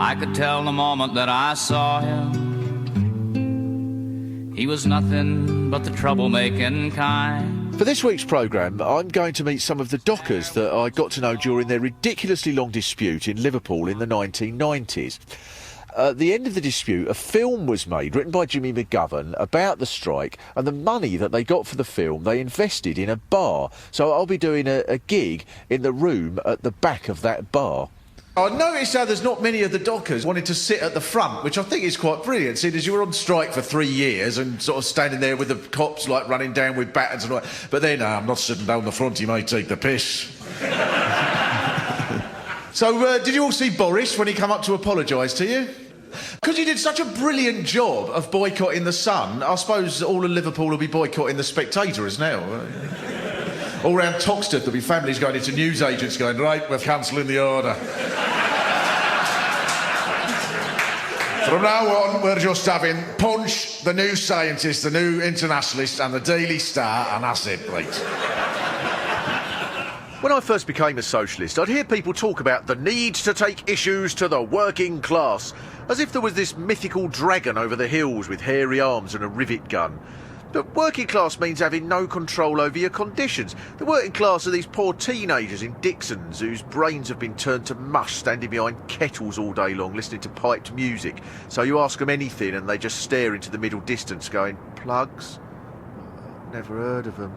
I could tell the moment that I saw him, he was nothing but the troublemaking kind. For this week's programme, I'm going to meet some of the dockers that I got to know during their ridiculously long dispute in Liverpool in the 1990s. At the end of the dispute, a film was made, written by Jimmy McGovern, about the strike, and the money that they got for the film they invested in a bar. So I'll be doing a gig in the room at the back of that bar. I noticed how there's not many of the dockers wanted to sit at the front, which I think is quite brilliant, seeing as you were on strike for 3 years and sort of standing there with the cops like running down with batons and all that. But then, I'm not sitting down the front, he may take the piss. So, did you all see Boris when he came up to apologise to you? Because you did such a brilliant job of boycotting the Sun, I suppose all of Liverpool will be boycotting the Spectator as now. All round Toxteth there'll be families going into newsagents going, right, we're cancelling the order. From now on, we're just having Punch, The New Scientist, The New Internationalist and The Daily Star, and that's it, please. When I first became a socialist, I'd hear people talk about the need to take issues to the working class, as if there was this mythical dragon over the hills with hairy arms and a rivet gun. But working class means having no control over your conditions. The working class are these poor teenagers in Dixons whose brains have been turned to mush standing behind kettles all day long listening to piped music. So you ask them anything and they just stare into the middle distance going, plugs? Never heard of them.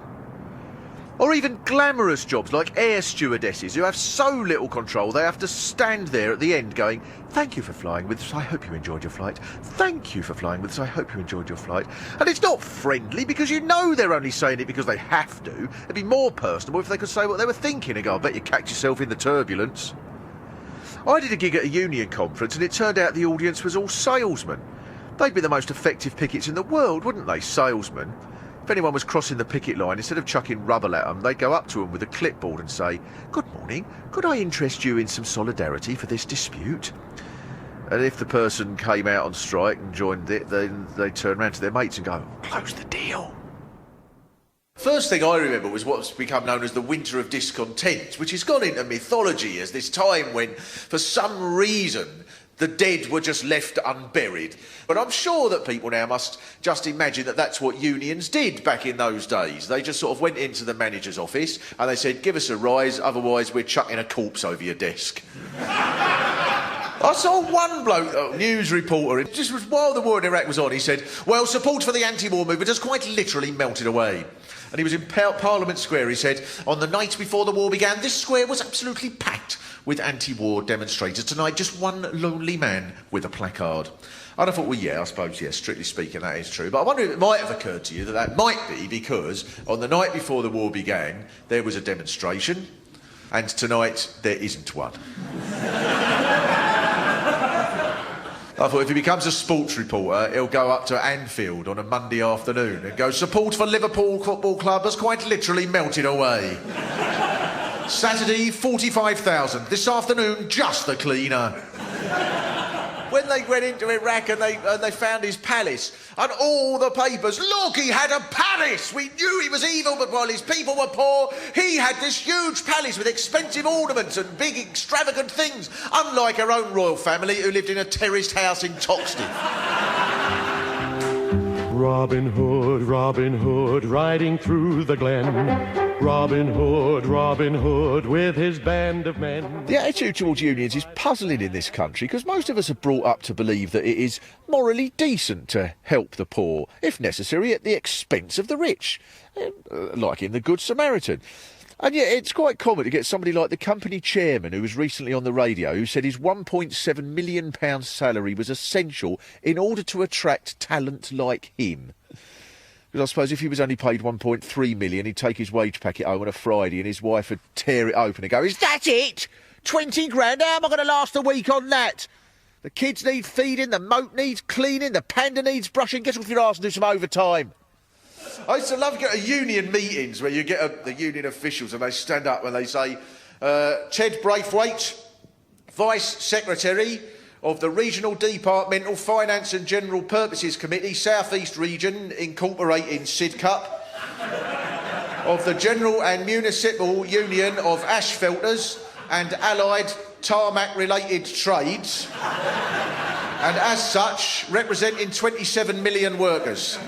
Or even glamorous jobs like air stewardesses who have so little control they have to stand there at the end going, thank you for flying with us, I hope you enjoyed your flight. Thank you for flying with us, I hope you enjoyed your flight. And it's not friendly because you know they're only saying it because they have to. It'd be more personable if they could say what they were thinking and go, I bet you catch yourself in the turbulence. I did a gig at a union conference and it turned out the audience was all salesmen. They'd be the most effective pickets in the world, wouldn't they, salesmen? If anyone was crossing the picket line, instead of chucking rubble at them, they'd go up to them with a clipboard and say, good morning, could I interest you in some solidarity for this dispute? And if the person came out on strike and joined it, then they'd turn around to their mates and go, close the deal. First thing I remember was what's become known as the Winter of Discontent, which has gone into mythology as this time when, for some reason, the dead were just left unburied. But I'm sure that people now must just imagine that that's what unions did back in those days. They just sort of went into the manager's office and they said, give us a rise, otherwise we're chucking a corpse over your desk. I saw one bloke, a news reporter, it just was while the war in Iraq was on, he said, well, support for the anti-war movement has quite literally melted away. And he was in Parliament Square, he said, on the night before the war began, this square was absolutely packed with anti-war demonstrators. Tonight, just one lonely man with a placard. And I thought, well, yeah, I suppose, yeah, strictly speaking, that is true. But I wonder if it might have occurred to you that that might be because on the night before the war began, there was a demonstration, and tonight there isn't one. I thought if he becomes a sports reporter, he'll go up to Anfield on a Monday afternoon and go, support for Liverpool Football Club has quite literally melted away. Saturday, 45,000. This afternoon, just the cleaner. When they went into Iraq and they found his palace, and all the papers, look, he had a palace. We knew he was evil, but while his people were poor, he had this huge palace with expensive ornaments and big, extravagant things, unlike our own royal family who lived in a terraced house in Toxteth. Robin Hood, riding through the glen. Robin Hood, with his band of men. The attitude towards unions is puzzling in this country because most of us are brought up to believe that it is morally decent to help the poor, if necessary at the expense of the rich, like in The Good Samaritan. And yet it's quite common to get somebody like the company chairman who was recently on the radio who said his £1.7 million salary was essential in order to attract talent like him. Because I suppose if he was only paid 1.3 million, he'd take his wage packet home on a Friday and his wife would tear it open and go, is that it? 20 grand? How am I going to last a week on that? The kids need feeding, the moat needs cleaning, the panda needs brushing. Get off your arse and do some overtime. I used to love going to union meetings where you get the union officials and they stand up and they say, Ched Braithwaite, Vice Secretary of the Regional Departmental Finance and General Purposes Committee, South East Region, incorporating Sidcup, of the General and Municipal Union of Asphalters and Allied tarmac-related trades, and as such, representing 27 million workers.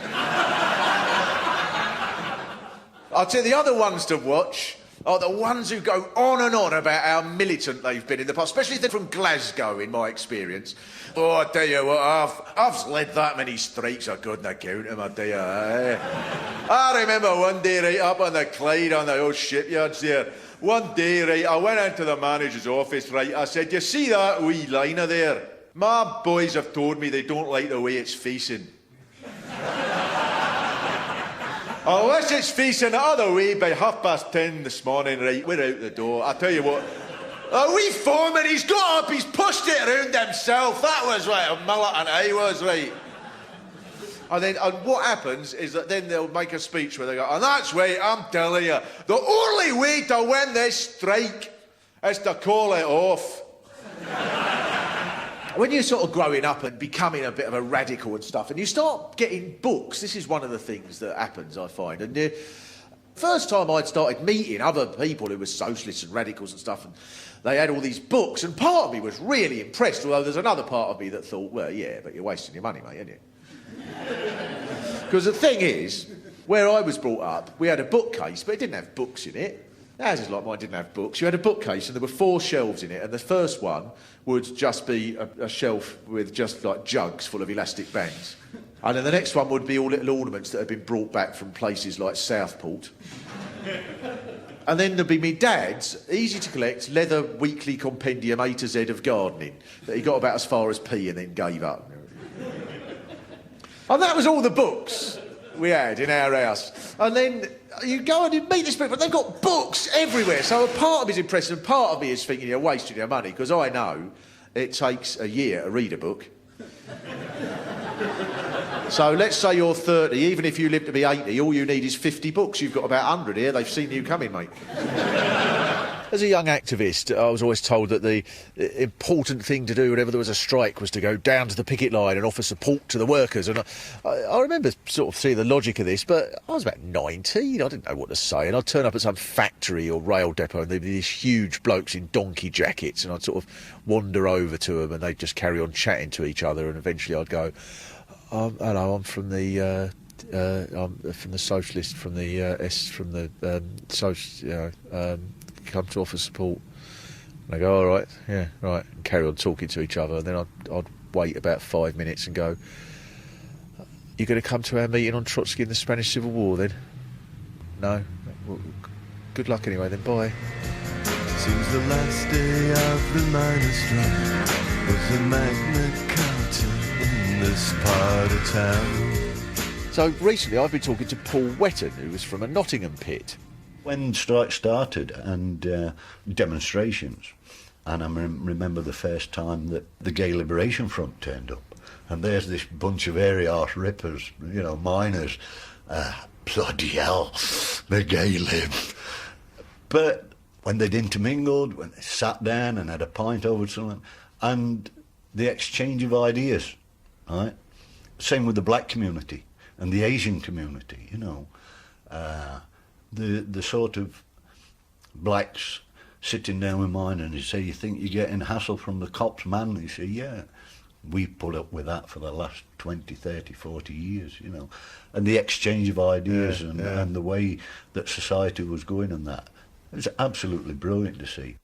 I'll tell you, the other ones to watch are the ones who go on and on about how militant they've been in the past, especially if they're from Glasgow, in my experience. Oh, I tell you what, I've led that many strikes, I couldn't count them, I tell you. I remember one day, right up on the Clyde, on the old shipyards there, one day, right, I went into the manager's office, right, I said, you see that wee liner there? My boys have told me they don't like the way it's facing. Unless it's facing the other way by 10:30 this morning, right, we're out the door. I tell you what, a wee foreman, he's got up, he's pushed it around himself. That was right, a militant I was, right. And what happens is that then they'll make a speech where they go, and that's right, I'm telling you, the only way to win this strike is to call it off. When you're sort of growing up and becoming a bit of a radical and stuff, and you start getting books, this is one of the things that happens, I find. And the first time I'd started meeting other people who were socialists and radicals and stuff, and they had all these books, and part of me was really impressed, although there's another part of me that thought, well, yeah, but you're wasting your money, mate, aren't you? Because the thing is, where I was brought up, we had a bookcase, but it didn't have books in it. Houses like mine didn't have books. You had a bookcase and there were 4 shelves in it, and the first one would just be a shelf with just like jugs full of elastic bands. And then the next one would be all little ornaments that had been brought back from places like Southport. And then there'd be me dad's easy to collect leather weekly compendium A to Z of gardening that he got about as far as P and then gave up. And that was all the books we had in our house. And then you go and you meet this people, but they've got books everywhere. So a part of me is impressed and part of me is thinking you're wasting your money, because I know it takes a year to read a book. So let's say you're 30, even if you live to be 80, all you need is 50 books. You've got about 100 here, they've seen you coming, mate. As a young activist, I was always told that the important thing to do whenever there was a strike was to go down to the picket line and offer support to the workers. And I remember sort of seeing the logic of this, but I was about 19, I didn't know what to say. And I'd turn up at some factory or rail depot and there'd be these huge blokes in donkey jackets, and I'd sort of wander over to them and they'd just carry on chatting to each other, and eventually I'd go, hello, I'm from the socialist, from the come to offer support. And I go, all right, yeah, right, and carry on talking to each other. And then I'd wait about 5 minutes and go, you're going to come to our meeting on Trotsky and the Spanish Civil War then? No? Well, good luck anyway then, bye. Seems the last day of the miners' strike was a Magna Carta in this part of town. So recently I've been talking to Paul Wetton, who was from a Nottingham pit. When strikes started and demonstrations, and I remember the first time that the Gay Liberation Front turned up, and there's this bunch of airy-arse rippers, you know, miners, bloody hell, the Gay Lib. But when they'd intermingled, when they sat down and had a pint over something, and the exchange of ideas, right? Same with the black community and the Asian community, you know. The sort of blacks sitting down with mine and they say, you think you're getting hassle from the cops, man? They say, yeah, we put up with that for the last 20, 30, 40 years, you know. And the exchange of ideas and the way that society was going and that, it was absolutely brilliant to see.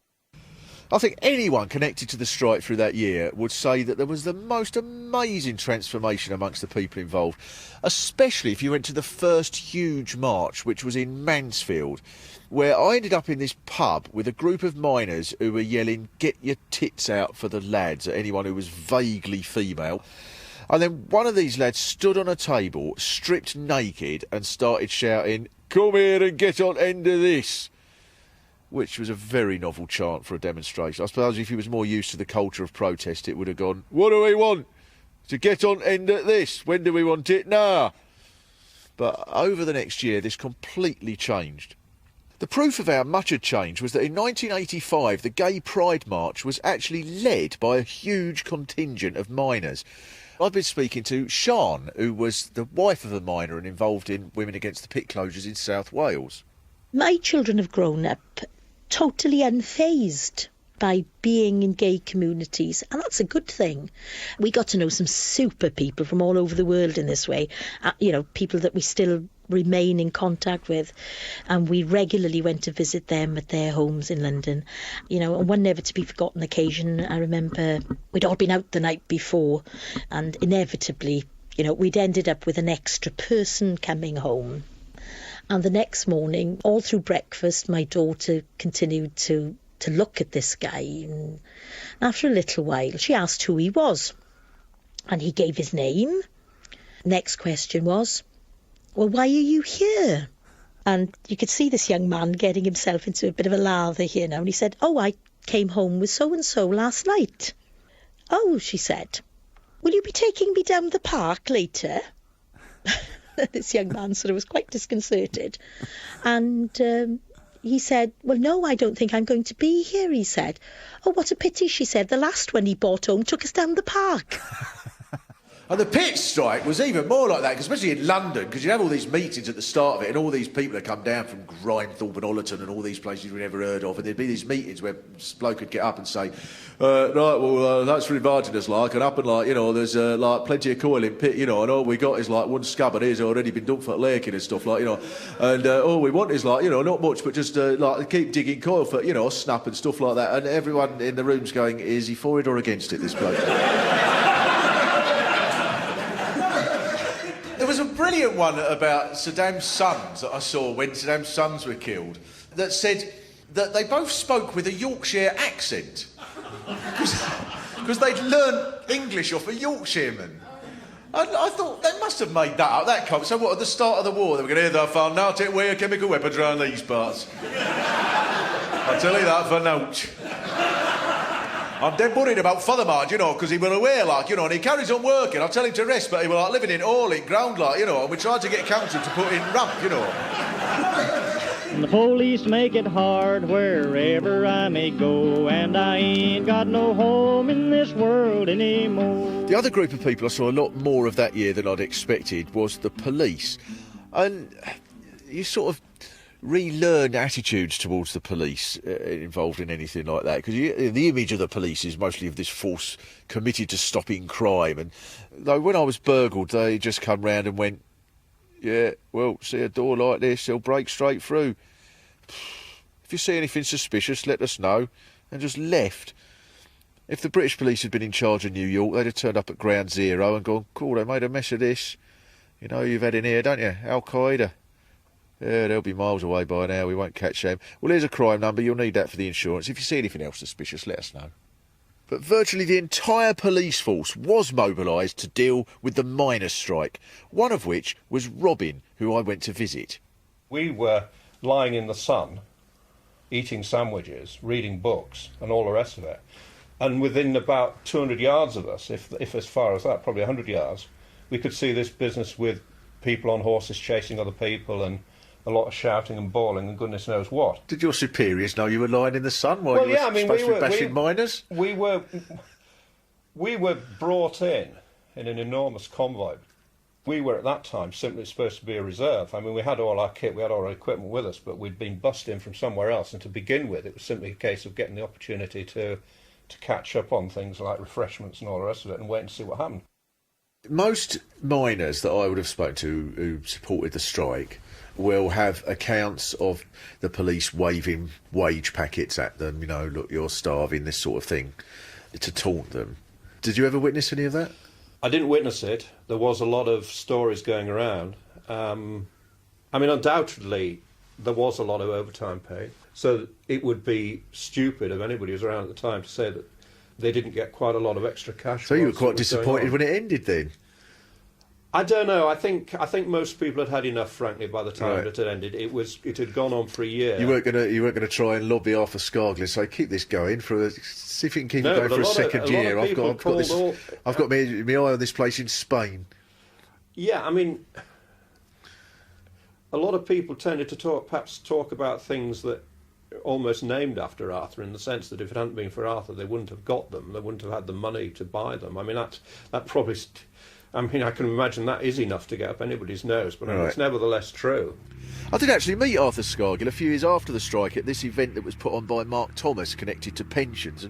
I think anyone connected to the strike through that year would say that there was the most amazing transformation amongst the people involved, especially if you went to the first huge march, which was in Mansfield, where I ended up in this pub with a group of miners who were yelling, "Get your tits out" for the lads, at anyone who was vaguely female. And then one of these lads stood on a table, stripped naked, and started shouting, "Come here and get on end of this," which was a very novel chant for a demonstration. I suppose if he was more used to the culture of protest, it would have gone, "What do we want? To get on end at this. When do we want it? Nah." But over the next year, this completely changed. The proof of how much had changed was that in 1985, the Gay Pride March was actually led by a huge contingent of miners. I've been speaking to Sian, who was the wife of a miner and involved in Women Against the Pit Closures in South Wales. My children have grown up totally unfazed by being in gay communities, and that's a good thing. We got to know some super people from all over the world in this way, people that we still remain in contact with, and we regularly went to visit them at their homes in London. On one never to be forgotten occasion, I remember we'd all been out the night before, and inevitably, we'd ended up with an extra person coming home. And the next morning, all through breakfast, my daughter continued to look at this guy. And after a little while, she asked who he was. And he gave his name. Next question was, well, why are you here? And you could see this young man getting himself into a bit of a lather here now. And he said, oh, I came home with so-and-so last night. Oh, she said, will you be taking me down the park later? This young man sort of was quite disconcerted. And he said, well, no, I don't think I'm going to be here, he said. Oh, what a pity, she said. The last one he brought home took us down the park. And the pitch strike was even more like that, especially in London, because you'd have all these meetings at the start of it, and all these people that come down from Grimethorpe and Ollerton and all these places we never heard of, and there'd be these meetings where this bloke would get up and say, right, well, thanks for inviting us, and up and, there's, plenty of coil in pit, and all we got is, one scubbard here's already been done for laking and stuff, and all we want is, not much, but just, keep digging coil for, snap and stuff like that, and everyone in the room's going, is he for it or against it, this bloke? There was a brilliant one about Saddam's sons that I saw when Saddam's sons were killed that said that they both spoke with a Yorkshire accent because they'd learned English off a Yorkshireman. I thought they must have made that up. So what, at the start of the war, they were going to hear they found now take away chemical weapons around these parts. I'll tell you that for nought. I'm dead worried about Father Marge, because he will away, and he carries on working. I tell him to rest, but he will, living in all in ground, and we tried to get council to put in ramp, And the police make it hard wherever I may go, and I ain't got no home in this world anymore. The other group of people I saw a lot more of that year than I'd expected was the police. And you sort of relearn attitudes towards the police involved in anything like that, because the image of the police is mostly of this force committed to stopping crime, and though when I was burgled they just come round and went, yeah, well, see a door like this, they'll break straight through, if you see anything suspicious let us know, and just left. If the British police had been in charge of New York, they'd have turned up at Ground Zero and gone, cool, they made a mess of this, you've had in here, don't you, Al-Qaeda. Yeah, they'll be miles away by now, we won't catch them. Well, here's a crime number, you'll need that for the insurance. If you see anything else suspicious, let us know. But virtually the entire police force was mobilised to deal with the miners' strike, one of which was Robin, who I went to visit. We were lying in the sun, eating sandwiches, reading books, and all the rest of it. And within about 200 yards of us, if as far as that, probably 100 yards, we could see this business with people on horses chasing other people and a lot of shouting and bawling and goodness knows what. Did your superiors know you were lying in the sun while you were supposed to be bashing miners? We were brought in an enormous convoy. We were at that time simply supposed to be a reserve. I mean, we had all our kit, we had all our equipment with us, but we'd been bussed in from somewhere else, and to begin with, it was simply a case of getting the opportunity to catch up on things like refreshments and all the rest of it and wait and see what happened. Most miners that I would have spoken to who supported the strike will have accounts of the police waving wage packets at them, look, you're starving, this sort of thing, to taunt them. Did you ever witness any of that? I didn't witness it. There was a lot of stories going around. Undoubtedly, there was a lot of overtime pay, so it would be stupid of anybody who was around at the time to say that they didn't get quite a lot of extra cash. So you were quite disappointed when it ended then? I don't know. I think most people had had enough, frankly, by the time it had ended. It had gone on for a year. You weren't gonna try and lobby Arthur Scargill and say keep this going see if you can keep it going for a second year. I've got my eye on this place in Spain. Yeah, I mean, a lot of people tended to talk about things that almost named after Arthur, in the sense that if it hadn't been for Arthur, they wouldn't have got them. They wouldn't have had the money to buy them. I mean, that probably I mean, I can imagine that is enough to get up anybody's nose, but I mean, it's nevertheless true. I did actually meet Arthur Scargill a few years after the strike at this event that was put on by Mark Thomas connected to pensions.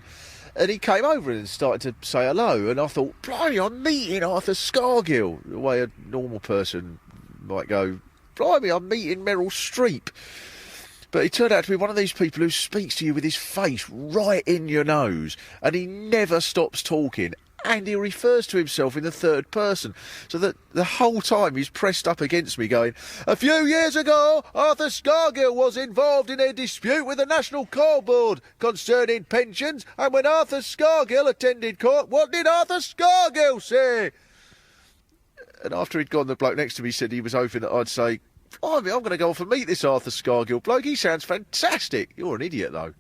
And he came over and started to say hello. And I thought, blimey, I'm meeting Arthur Scargill. The way a normal person might go, blimey, I'm meeting Meryl Streep. But he turned out to be one of these people who speaks to you with his face right in your nose. And he never stops talking. And he refers to himself in the third person. So that the whole time he's pressed up against me going, a few years ago, Arthur Scargill was involved in a dispute with the National Coal Board concerning pensions. And when Arthur Scargill attended court, what did Arthur Scargill say? And after he'd gone, the bloke next to me said he was hoping that I'd say, I'm going to go off and meet this Arthur Scargill bloke. He sounds fantastic. You're an idiot, though.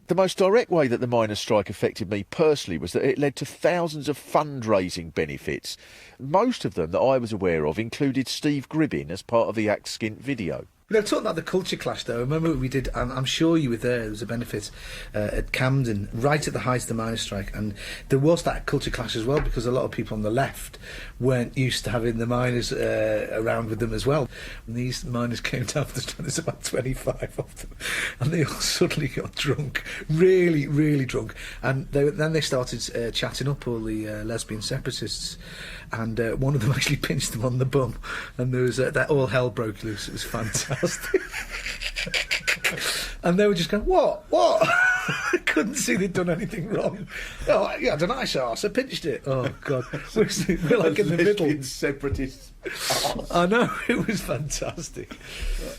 The most direct way that the miners' strike affected me personally was that it led to thousands of fundraising benefits. Most of them that I was aware of included Steve Gribbin as part of the Act Skint video. Now, talking about the culture clash, though, remember we did, I'm sure you were there was a benefit at Camden, right at the height of the miners' strike, and there was that culture clash as well, because a lot of people on the left weren't used to having the miners around with them as well. When these miners came down for the strike, there's about 25 of them, and they all suddenly got drunk, really, really drunk, and then they started chatting up all the lesbian separatists, and one of them actually pinched them on the bum, and there was that all hell broke loose. It was fantastic. And they were just going, what? I couldn't see they'd done anything wrong. Oh, yeah, I had a nice arse, I pinched it. Oh, God. We're like in the middle. Separatists. I know, it was fantastic.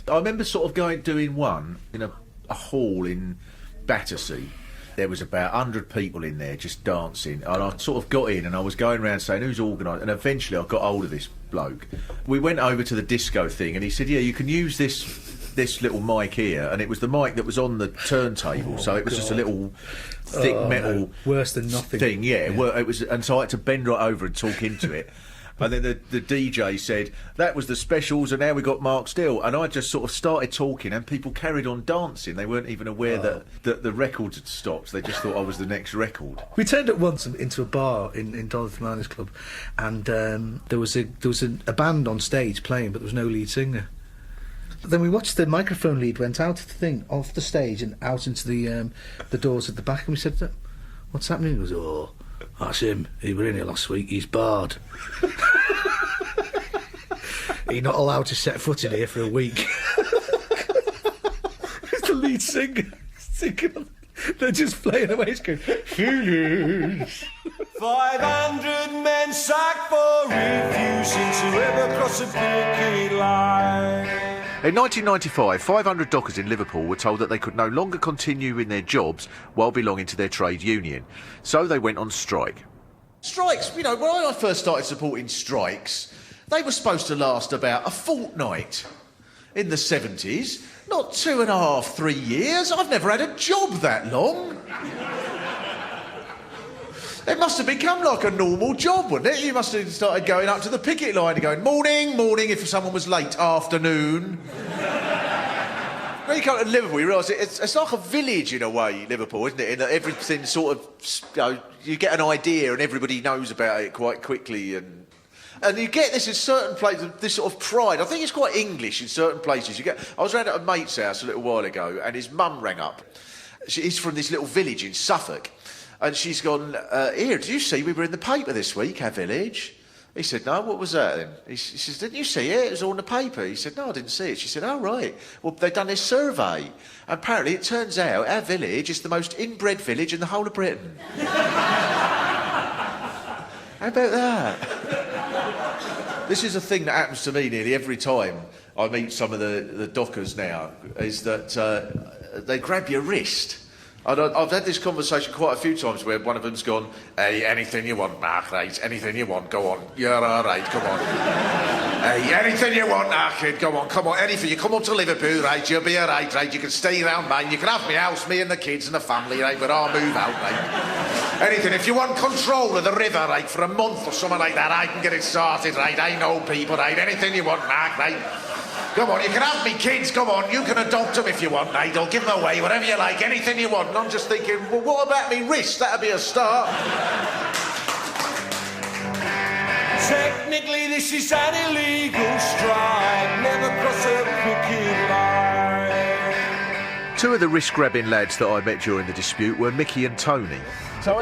I remember sort of doing one in a hall in Battersea. There was about 100 people in there just dancing, and I sort of got in and I was going around saying who's organised, and eventually I got hold of this bloke. We went over to the disco thing and he said, yeah, you can use this little mic here, and it was the mic that was on the turntable, so it was just a little thick metal worse than nothing thing. Yeah. It was, and so I had to bend right over and talk into it. And then the DJ said, that was the specials, and now we got Mark Still. And I just sort of started talking, and people carried on dancing. They weren't even aware that the record had stopped. They just thought I was the next record. We turned up once into a bar in Dorothy Miners Club, and there was a band on stage playing, but there was no lead singer. Then we watched the microphone lead went out of the thing, off the stage and out into the doors at the back, and we said, what's happening? He goes, oh, that's him. He was in here last week. He's barred. He's not allowed to set foot in here for a week. It's the lead singer singing. They're just playing away. He's going, feelings. 500 men sacked for refusing to ever cross a picket line. In 1995, 500 dockers in Liverpool were told that they could no longer continue in their jobs while belonging to their trade union. So they went on strike. Strikes, when I first started supporting strikes, they were supposed to last about a fortnight in the 70s. Not 2.5, 3 years. I've never had a job that long. It must have become like a normal job, wouldn't it? You must have started going up to the picket line and going, morning, morning, if someone was late, afternoon. When you come to Liverpool, you realise it's like a village in a way, Liverpool, isn't it? In that everything sort of, you get an idea and everybody knows about it quite quickly, and you get this in certain places, this sort of pride. I think it's quite English in certain places. I was round at a mate's house a little while ago, and his mum rang up. He's from this little village in Suffolk. And she's gone, here, did you see we were in the paper this week, our village? He said, no, what was that then? He says, didn't you see it? It was all in the paper. He said, no, I didn't see it. She said, oh, right. Well, they've done this survey. And apparently it turns out our village is the most inbred village in the whole of Britain. How about that? This is a thing that happens to me nearly every time I meet some of the dockers now, is that they grab your wrist. I've had this conversation quite a few times where one of them's gone, hey, anything you want, Mark, right? Anything you want, go on. You're all right, come on. Hey, anything you want, kid, go on, come on. Anything. You come up to Liverpool, right? You'll be all right? You can stay around mine. You can have my house, me and the kids and the family, right? But I'll move out, right? Anything. If you want control of the river, right, for a month or something like that, I can get it started, right? I know people, right? Anything you want, Mark, right? Come on, you can have me kids, come on, you can adopt them if you want, mate, or give them away, whatever you like, anything you want. And I'm just thinking, well, what about me wrist? That'd be a start. Technically this is an illegal strike, never cross a picket line. Two of the risk-grabbing lads that I met during the dispute were Mickey and Tony. So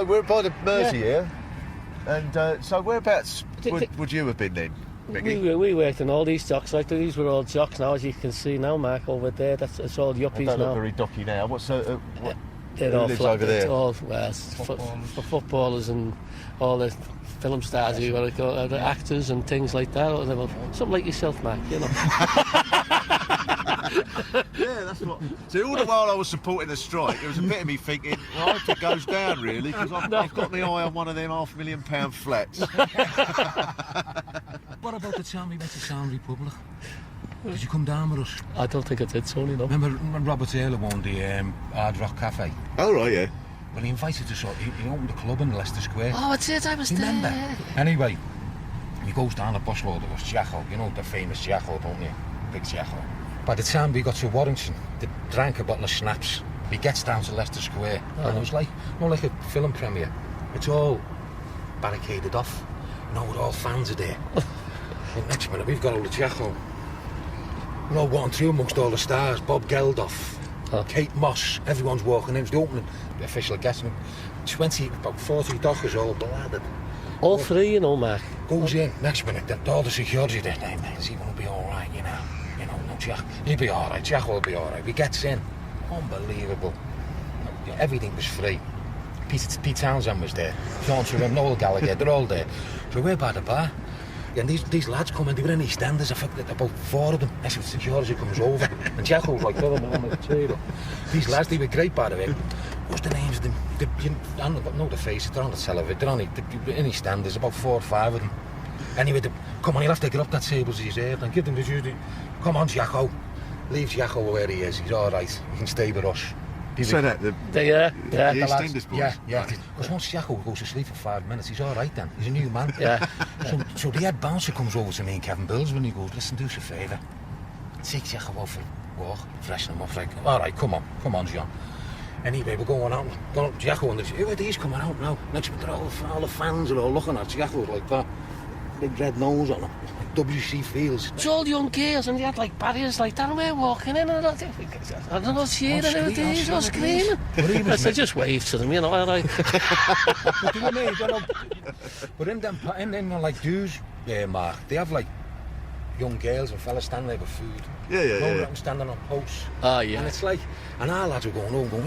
we're by the Mersey here, and so whereabouts would you have been then, Mickey? We worked in all these docks, like these were all docks now, as you can see now, Mark, over there. It's all yuppies now. They look very docky now. What's who all lives over there? It's all for footballers and all the film stars, who are the actors and things like that. Or something like yourself, Mark, you know. Yeah, that's what. See, all the while I was supporting the strike, there was a bit of me thinking, well, I hope it goes down, really, because I've got my eye on one of them £500,000 flats. What about the time we went to Sound Republic? Did you come down with us? I don't think I did, Tony, no. Remember when Robert Taylor owned the Hard Rock Cafe? Oh, right, yeah. Well, he invited us, he opened a club in Leicester Square. Oh, it's it, I was there. Remember? Anyway, he goes down a busload of us, Jacko, you know the famous Jacko, don't you? Big Jacko. By the time we got to Warrington, they drank a bottle of schnapps. He gets down to Leicester Square, and it was like a film premiere. It's all barricaded off, with all fans are there. But next minute, we've got all the Jacko. We're all walking through amongst all the stars. Bob Geldof, Kate Moss, everyone's walking in. It's the opening, the official guest. About 40 dockers all bladdered. All three, you know, Mark. Goes in, next minute, all the security there. Hey, mate, is he going to be all right, you know? Jack, he'll be all right. Jack will be all right. We gets in, unbelievable. Everything was free. Pete Townsend was there. Sean Turin, Noel Gallagher, they're all there. So we're by the bar, and these lads come in. They were in EastEnders. I think about 4 of them. As the security comes over, and Jack was like, "Filling on the table." These lads, they were great, by the way. What's the names of them? I don't know the faces. They're on the television. They're in EastEnders. About 4 or 5 of them. Anyway, come on, you'll have to get up that table as he's there and give them the duty. Come on, Jacko. Leave Jacko where he is. He's all right. He can stay with us. So that the EastEnders boys? Yeah. Because once Jacko goes to sleep for 5 minutes, he's all right then. He's a new man. Yeah. So the head bouncer comes over to me and Kevin Bills when he goes, listen, do us a favour. Take Jacko out for a walk, freshen him up. Like, all right, come on, John. Anyway, we're going out. Jacko and who are these coming out now? Next minute, all the fans are all looking at Jacko like that. Big red nose on him, like WC Fields. It's all young girls, and they had like barriers like that, and we're walking in, and I don't know, cheering and everything, all screaming. I said, just wave to them, you know, all right. But do you know what I mean? But in them like dues, Mark, they have like young girls and fellas standing there with food. Yeah. Standing on posts. Oh, yeah. And it's like, and our lads were going home,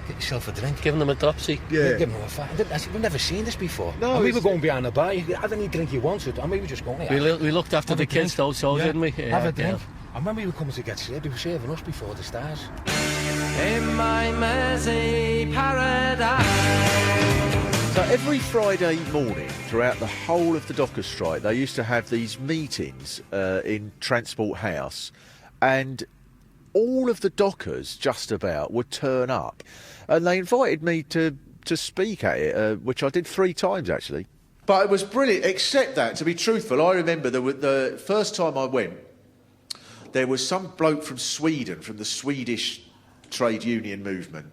get yourself a drink. Giving them a dropsy. Yeah. Giving them a fat. We've never seen this before. No, and we were going behind the bar. You have any drink you wanted, and we were just going. We looked after the kids though, so didn't we? Have a drink. And when we were coming to get served, they were serving us before the stars. In my Mersey paradise. So every Friday morning, throughout the whole of the Dockers strike, they used to have these meetings in Transport House, and all of the dockers just about would turn up, and they invited me to speak at it, which I did 3 times actually. But it was brilliant, except that, to be truthful, I remember the first time I went, there was some bloke from Sweden, from the Swedish trade union movement,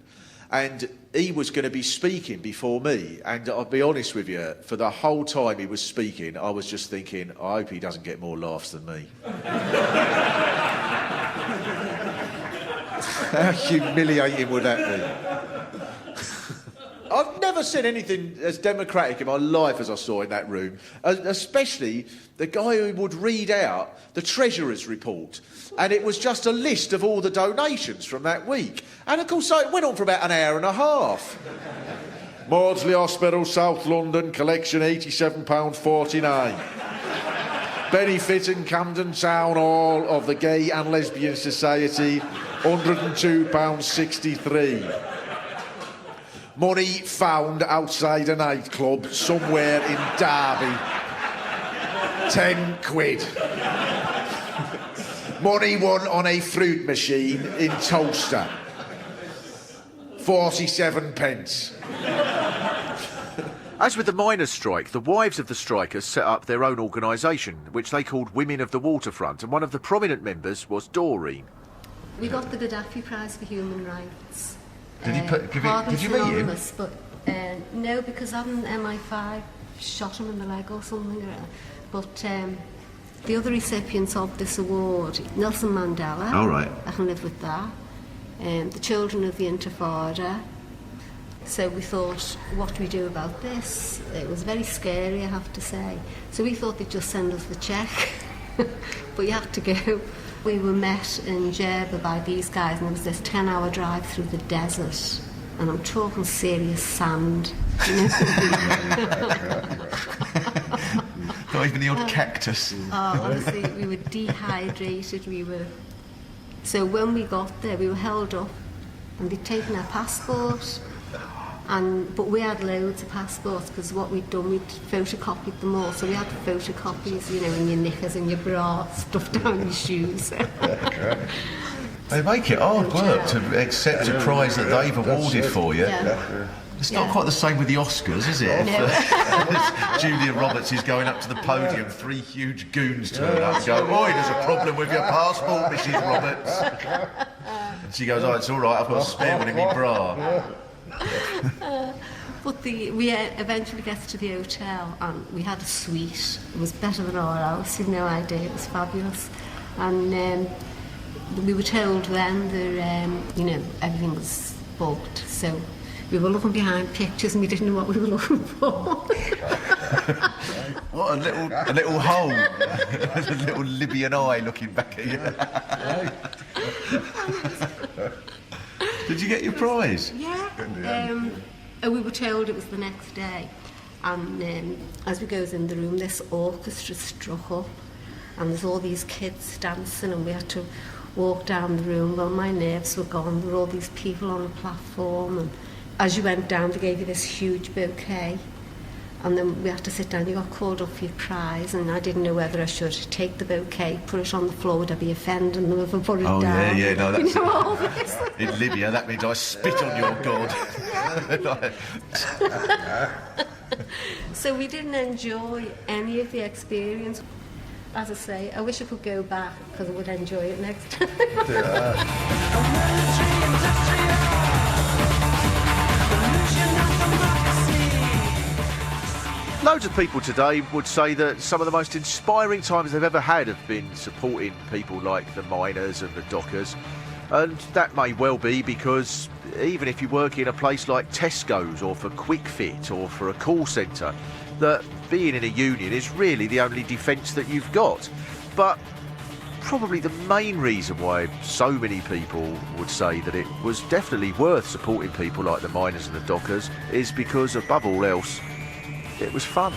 and he was going to be speaking before me, and I'll be honest with you, for the whole time he was speaking, I was just thinking, I hope he doesn't get more laughs than me. How humiliating would that be? I've never seen anything as democratic in my life as I saw in that room, especially the guy who would read out the Treasurer's report, and it was just a list of all the donations from that week. And of course, it went on for about an hour and a half. Maudsley Hospital, South London, collection £87.49. Benefit Camden Town Hall of the Gay and Lesbian Society, £102.63. Money found outside a nightclub somewhere in Derby, £10. Money won on a fruit machine in Toaster, 47p. As with the miners' strike, the wives of the strikers set up their own organisation, which they called Women of the Waterfront, and one of the prominent members was Doreen. We got the Gaddafi Prize for Human Rights. Did you meet him? But no, because I'm an MI5. shot him in the leg or something. But the other recipients of this award, Nelson Mandela. All right. I can live with that. The children of the Intifada. So we thought, what do we do about this? It was very scary, I have to say. So we thought they'd just send us the cheque, but you had to go. We were met in Djerba by these guys, and there was this 10-hour drive through the desert, and I'm talking serious sand. You know? Not even the odd cactus. Oh, honestly, we were dehydrated. So when we got there, we were held up, and they'd taken our passport. But we had loads of passports because what we'd done, we'd photocopied them all. So we had photocopies, you know, in your knickers and your bra, stuffed down your shoes. They make it hard work to accept a prize that they've awarded for you. Yeah. It's not quite the same with the Oscars, is it? No. If Julia Roberts is going up to the podium, 3 huge goons turn up and go, "Oi, there's a problem with your passport, Mrs. Roberts." And she goes, "Oh, it's all right, I've got a spare one in my bra." But we eventually get to the hotel, and we had a suite. It was better than our house, you've no idea, it was fabulous. And we were told then that, you know, everything was booked, so we were looking behind pictures and we didn't know what we were looking for. What a little hole. A little Libyan eye looking back at you. Did you get your prize? Yeah. We were told it was the next day. And as we goes in the room, this orchestra struck up, and there's all these kids dancing, and we had to walk down the room. Well, my nerves were gone. There were all these people on the platform, and as you went down, they gave you this huge bouquet. And then we had to sit down. You got called up for your prize, and I didn't know whether I should take the bouquet, put it on the floor. Would I be offending them if I put it down? Oh, yeah, no, that's... You know, all this. In Libya, that means I spit on your god. So we didn't enjoy any of the experience. As I say, I wish I could go back, because I would enjoy it next time. Loads of people today would say that some of the most inspiring times they've ever had have been supporting people like the miners and the dockers. And that may well be because even if you work in a place like Tesco's or for Quick Fit or for a call centre, that being in a union is really the only defence that you've got. But probably the main reason why so many people would say that it was definitely worth supporting people like the miners and the dockers is because, above all else, it was fun.